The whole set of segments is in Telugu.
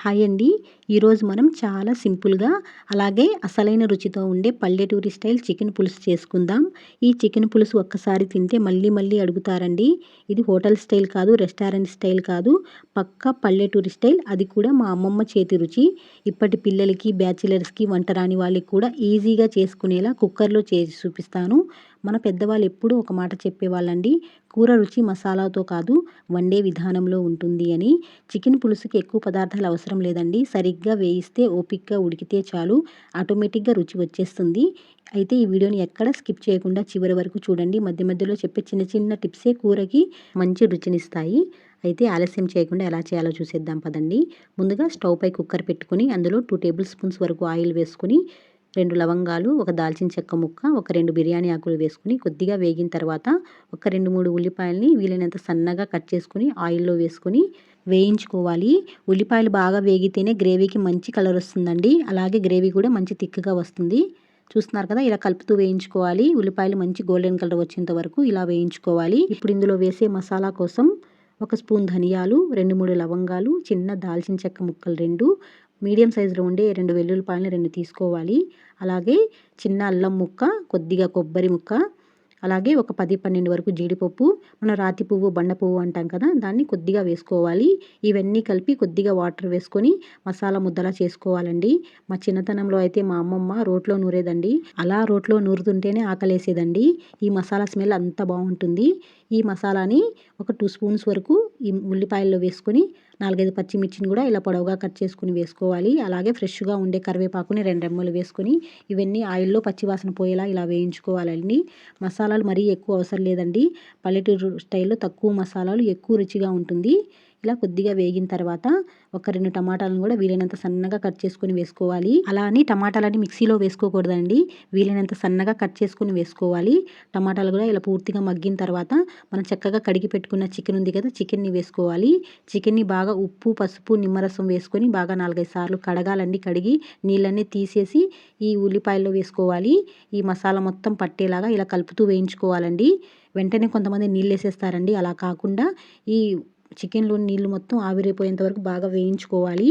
హాయ్ అండి. ఈరోజు మనం చాలా సింపుల్గా అలాగే అసలైన రుచితో ఉండే పల్లెటూరి స్టైల్ చికెన్ పులుసు చేసుకుందాం. ఈ చికెన్ పులుసు ఒక్కసారి తింటే మళ్ళీ మళ్ళీ అడుగుతారండి. ఇది హోటల్ స్టైల్ కాదు, రెస్టారెంట్ స్టైల్ కాదు, పక్కా పల్లెటూరి స్టైల్. అది కూడా మా అమ్మమ్మ చేతి రుచి. ఇప్పటి పిల్లలకి, బ్యాచిలర్స్కి, వంట రాని వాళ్ళకి కూడా ఈజీగా చేసుకునేలా కుక్కర్లో చేసి చూపిస్తాను. మన పెద్దవాళ్ళు ఎప్పుడూ ఒక మాట చెప్పేవాళ్ళండి, కూర రుచి మసాలాతో కాదు వండే విధానంలో ఉంటుంది అని. చికెన్ పులుసుకి ఎక్కువ పదార్థాలు అవసరం లేదండి. సరిగ్గా వేయిస్తే, ఓపికగా ఉడికితే చాలు, ఆటోమేటిక్గా రుచి వచ్చేస్తుంది. అయితే ఈ వీడియోని ఎక్కడ స్కిప్ చేయకుండా చివరి వరకు చూడండి. మధ్య మధ్యలో చెప్పే చిన్న చిన్న టిప్సే కూరకి మంచి రుచినిస్తాయి. అయితే ఆలస్యం చేయకుండా ఎలా చేయాలో చూసేద్దాం పదండి. ముందుగా స్టవ్ పై కుక్కర్ పెట్టుకొని అందులో 2 టేబుల్ స్పూన్స్ వరకు ఆయిల్ వేసుకొని 2 లవంగాలు, ఒక దాల్చిన చెక్క ముక్క, ఒక 2 బిర్యానీ ఆకులు వేసుకొని కొద్దిగా వేగిన తర్వాత ఒక 2, 3 ఉల్లిపాయలని వీలైనంత సన్నగా కట్ చేసుకొని ఆయిల్లో వేసుకొని వేయించుకోవాలి. ఉల్లిపాయలు బాగా వేగితేనే గ్రేవీకి మంచి కలర్ వస్తుందండి. అలాగే గ్రేవీ కూడా మంచి థిక్గా వస్తుంది. చూస్తున్నారు కదా, ఇలా కలుపుతూ వేయించుకోవాలి. ఉల్లిపాయలు మంచి గోల్డెన్ కలర్ వచ్చేంత వరకు ఇలా వేయించుకోవాలి. ఇప్పుడు ఇందులో వేసే మసాలా కోసం 1 స్పూన్ ధనియాలు, 2, 3 లవంగాలు, చిన్న దాల్చిన చెక్క ముక్కలు 2, మీడియం సైజులో ఉండే 2 వెల్లుల్లిపాయలని 2 తీసుకోవాలి. అలాగే చిన్న అల్లం ముక్క, కొద్దిగా కొబ్బరి ముక్క, అలాగే ఒక 10-12 వరకు జీడిపప్పు, మన రాతి పువ్వు, బండ పువ్వు అంటాం కదా, దాన్ని కొద్దిగా వేసుకోవాలి. ఇవన్నీ కలిపి కొద్దిగా వాటర్ వేసుకొని మసాలా ముద్దలా చేసుకోవాలండి. మా చిన్నతనంలో అయితే మా అమ్మమ్మ రోట్లో నూరేదండి. అలా రోట్లో నూరుతుంటేనే ఆకలేసేదండి. ఈ మసాలా స్మెల్ అంత బాగుంటుంది. ఈ మసాలాని ఒక 2 స్పూన్స్ వరకు ఈ ఉల్లిపాయల్లో వేసుకొని 4-5 పచ్చిమిర్చిని కూడా ఇలా పొడవుగా కట్ చేసుకుని వేసుకోవాలి. అలాగే ఫ్రెష్గా ఉండే కరివేపాకుని 2 రెమ్మలు వేసుకొని ఇవన్నీ ఆయిల్లో పచ్చివాసన పోయేలా ఇలా వేయించుకోవాలండి. మసాలాలు మరీ ఎక్కువ అవసరం లేదండి. పల్లెటూరు స్టైల్లో తక్కువ మసాలాలు, ఎక్కువ రుచిగా ఉంటుంది. ఇలా కొద్దిగా వేగిన తర్వాత ఒక 2 టమాటాలను కూడా వీలైనంత సన్నగా కట్ చేసుకొని వేసుకోవాలి. అలా అని టమాటాలని మిక్సీలో వేసుకోకూడదండి. వీలైనంత సన్నగా కట్ చేసుకొని వేసుకోవాలి. టమాటాలు కూడా ఇలా పూర్తిగా మగ్గిన తర్వాత మనం చక్కగా కడిగి పెట్టుకున్న చికెన్ ఉంది కదా, చికెన్ని వేసుకోవాలి. చికెన్ని బాగా ఉప్పు, పసుపు, నిమ్మరసం వేసుకొని బాగా 4-5 సార్లు కడగాలండి. కడిగి నీళ్ళన్నీ తీసేసి ఈ ఉల్లిపాయల్లో వేసుకోవాలి. ఈ మసాలా మొత్తం పట్టేలాగా ఇలా కలుపుతూ వేయించుకోవాలండి. వెంటనే కొంతమంది నీళ్ళు వేసేస్తారండి. అలా కాకుండా ఈ చికెన్లోని నీళ్ళు మొత్తం ఆవిరైపోయేంత వరకు బాగా వేయించుకోవాలి.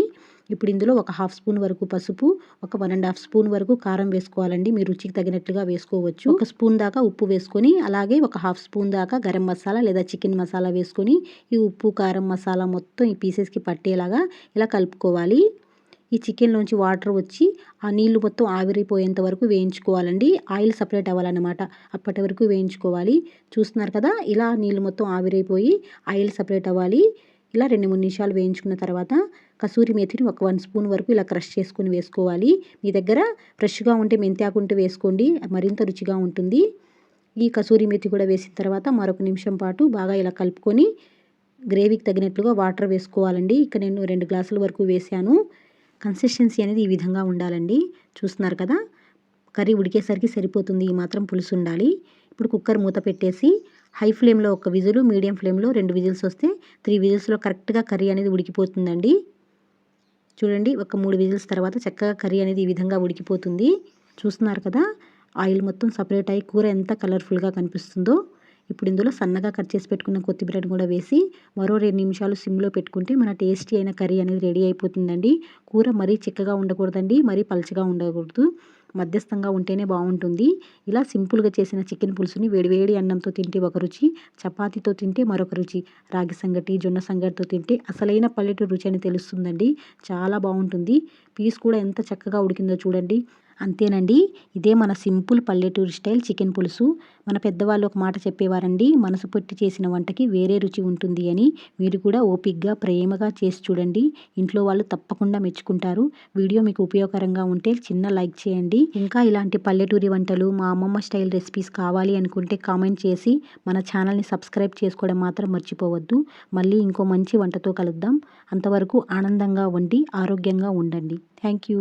ఇప్పుడు ఇందులో ఒక 1/2 స్పూన్ వరకు పసుపు, ఒక 1.5 స్పూన్ వరకు కారం వేసుకోవాలండి. మీ రుచికి తగినట్లుగా వేసుకోవచ్చు. 1 స్పూన్ దాకా ఉప్పు వేసుకొని, అలాగే ఒక 1/2 స్పూన్ దాకా గరం మసాలా లేదా చికెన్ మసాలా వేసుకొని ఈ ఉప్పు, కారం, మసాలా మొత్తం ఈ పీసెస్కి పట్టేలాగా ఇలా కలుపుకోవాలి. ఈ చికెన్లోంచి వాటర్ వచ్చి ఆ నీళ్లు మొత్తం ఆవిరిపోయేంత వరకు వేయించుకోవాలండి. ఆయిల్ సపరేట్ అవ్వాలన్నమాట. అప్పటి వరకు వేయించుకోవాలి. చూస్తున్నారు కదా, ఇలా నీళ్లు మొత్తం ఆవిరైపోయి ఆయిల్ సపరేట్ అవ్వాలి. ఇలా 2-3 నిమిషాలు వేయించుకున్న తర్వాత కసూరి మేతిని ఒక 1 స్పూన్ వరకు ఇలా క్రష్ చేసుకుని వేసుకోవాలి. మీ దగ్గర ఫ్రెష్గా ఉంటే మెంతాకు ఉంటే వేసుకోండి, మరింత రుచిగా ఉంటుంది. ఈ కసూరి మేతి కూడా వేసిన తర్వాత మరొక నిమిషం పాటు బాగా ఇలా కలుపుకొని గ్రేవీకి తగినట్లుగా వాటర్ వేసుకోవాలండి. ఇక్కడ నేను 2 గ్లాసుల వరకు వేసాను. కన్సిస్టెన్సీ అనేది ఈ విధంగా ఉండాలండి. చూస్తున్నారు కదా, కర్రీ ఉడికేసరికి సరిపోతుంది. ఈ మాత్రం పులుసు ఉండాలి. ఇప్పుడు కుక్కర్ మూత పెట్టేసి హై ఫ్లేమ్లో 1 విజిల్, మీడియం ఫ్లేమ్లో 2 విజిల్స్ వస్తే 3 విజిల్స్లో కరెక్ట్గా కర్రీ అనేది ఉడికిపోతుందండి. చూడండి, ఒక 3 విజిల్స్ తర్వాత చక్కగా కర్రీ అనేది ఈ విధంగా ఉడికిపోతుంది. చూస్తున్నారు కదా, ఆయిల్ మొత్తం సపరేట్ అయ్యి కూర ఎంత కలర్ఫుల్గా కనిపిస్తుందో. ఇప్పుడు ఇందులో సన్నగా కట్ చేసి పెట్టుకున్న కొత్తిమీరని కూడా వేసి మరో 2 నిమిషాలు సిమ్లో పెట్టుకుంటే మన టేస్టీ అయిన కర్రీ అనేది రెడీ అయిపోతుందండి. కూర మరీ చిక్కగా ఉండకూడదండి, మరీ పలచగా ఉండకూడదు. మధ్యస్థంగా ఉంటేనే బాగుంటుంది. ఇలా సింపుల్గా చేసిన చికెన్ పులుసుని వేడివేడి అన్నంతో తింటే ఒక రుచి, చపాతీతో తింటే మరొక రుచి, రాగి సంగటి, జొన్న సంగటితో తింటే అసలైన పల్లెటూరు రుచి అని తెలుస్తుందండి. చాలా బాగుంటుంది. పీస్ కూడా ఎంత చక్కగా ఉడికిందో చూడండి. అంతేనండి, ఇదే మన సింపుల్ పల్లెటూరు స్టైల్ చికెన్ పులుసు. మన పెద్దవాళ్ళు ఒక మాట చెప్పేవారండి, మనసు పెట్టి చేసిన వంటకి వేరే రుచి ఉంటుంది అని. మీరు కూడా ఓపికగా, ప్రేమగా చేసి చూడండి. ఇంట్లో వాళ్ళు తప్పకుండా మెచ్చుకుంటారు. వీడియో మీకు ఉపయోగకరంగా ఉంటే చిన్న లైక్ చేయండి. ఇంకా ఇలాంటి పల్లెటూరి వంటలు, మా అమ్మమ్మ స్టైల్ రెసిపీస్ కావాలి అనుకుంటే కామెంట్ చేసి మన ఛానల్ని సబ్స్క్రైబ్ చేసుకోవడం మాత్రం మర్చిపోవద్దు. మళ్ళీ ఇంకో మంచి వంటతో కలుద్దాం. అంతవరకు ఆనందంగా వండి ఆరోగ్యంగా ఉండండి. Thank you.